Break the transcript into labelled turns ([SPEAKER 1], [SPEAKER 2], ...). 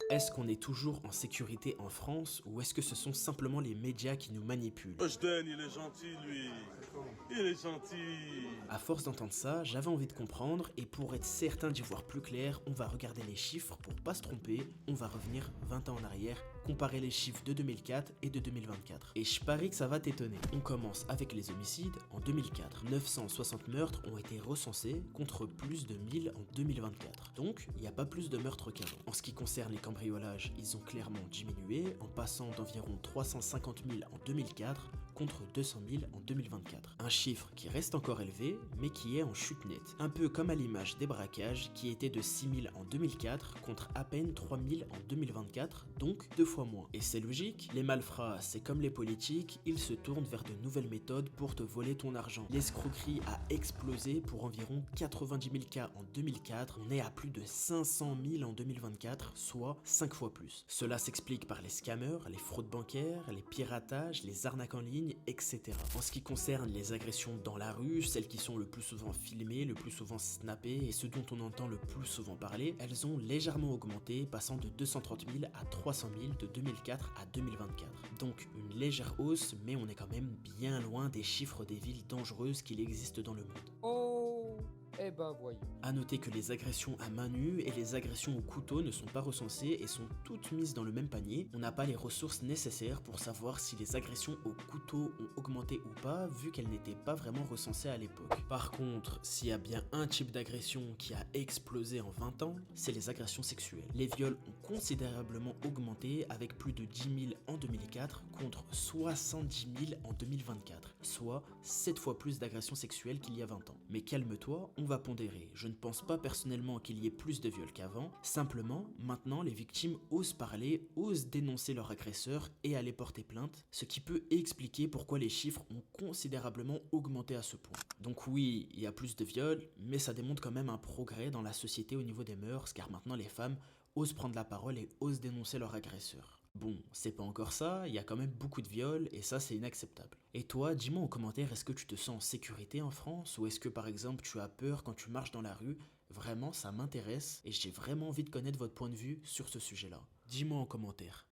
[SPEAKER 1] Est-ce qu'on est toujours en sécurité en France ou est-ce que ce sont simplement les médias qui nous manipulent?
[SPEAKER 2] Weshden, il est gentil, lui. Il est gentil.
[SPEAKER 1] À force d'entendre ça, j'avais envie de comprendre et pour être certain d'y voir plus clair, on va regarder les chiffres pour pas se tromper, on va revenir 20 ans en arrière, comparer les chiffres de 2004 et de 2024. Et je parie que ça va t'étonner. On commence avec les homicides. En 2004, 960 meurtres ont été recensés contre plus de 1000 en 2024. Donc, il n'y a pas plus de meurtres qu'avant. En ce qui concerne les cambriolages, ils ont clairement diminué en passant d'environ 350 000 en 2004 contre 200 000 en 2024. Un chiffre qui reste encore élevé, mais qui est en chute nette. Un peu comme à l'image des braquages, qui étaient de 6 000 en 2004 contre à peine 3 000 en 2024, donc 2 fois moins. Et c'est logique, les malfrats, c'est comme les politiques, ils se tournent vers de nouvelles méthodes pour te voler ton argent. L'escroquerie a explosé pour environ 90 000 cas en 2004, on est à plus de 500 000 en 2024, soit 5 fois plus. Cela s'explique par les scammers, les fraudes bancaires, les piratages, les arnaques en ligne, etc. En ce qui concerne les agressions dans la rue, celles qui sont le plus souvent filmées, le plus souvent snappées et ce dont on entend le plus souvent parler, elles ont légèrement augmenté, passant de 230 000 à 300 000 de 2004 à 2024. Donc une légère hausse, mais on est quand même bien loin des chiffres des villes dangereuses qu'il existe dans le monde.
[SPEAKER 3] Oh, eh ben voyons.
[SPEAKER 1] A noter que les agressions à main nue et les agressions au couteau ne sont pas recensées et sont toutes mises dans le même panier. On n'a pas les ressources nécessaires pour savoir si les agressions au couteau ont augmenté ou pas, vu qu'elles n'étaient pas vraiment recensées à l'époque. Par contre, s'il y a bien un type d'agression qui a explosé en 20 ans, c'est les agressions sexuelles. Les viols ont considérablement augmenté avec plus de 10 000 en 2004 contre 70 000 en 2024, soit 7 fois plus d'agressions sexuelles qu'il y a 20 ans. Mais calme-toi, on va pondérer. Je ne pense pas personnellement qu'il y ait plus de viols qu'avant, simplement, maintenant les victimes osent parler, osent dénoncer leur agresseur et aller porter plainte, ce qui peut expliquer pourquoi les chiffres ont considérablement augmenté à ce point. Donc oui, il y a plus de viols, mais ça démontre quand même un progrès dans la société au niveau des mœurs, car maintenant les femmes osent prendre la parole et osent dénoncer leur agresseur. Bon, c'est pas encore ça, il y a quand même beaucoup de viols et ça c'est inacceptable. Et toi, dis-moi en commentaire, est-ce que tu te sens en sécurité en France ou est-ce que par exemple tu as peur quand tu marches dans la rue? Vraiment, ça m'intéresse et j'ai vraiment envie de connaître votre point de vue sur ce sujet-là. Dis-moi en commentaire.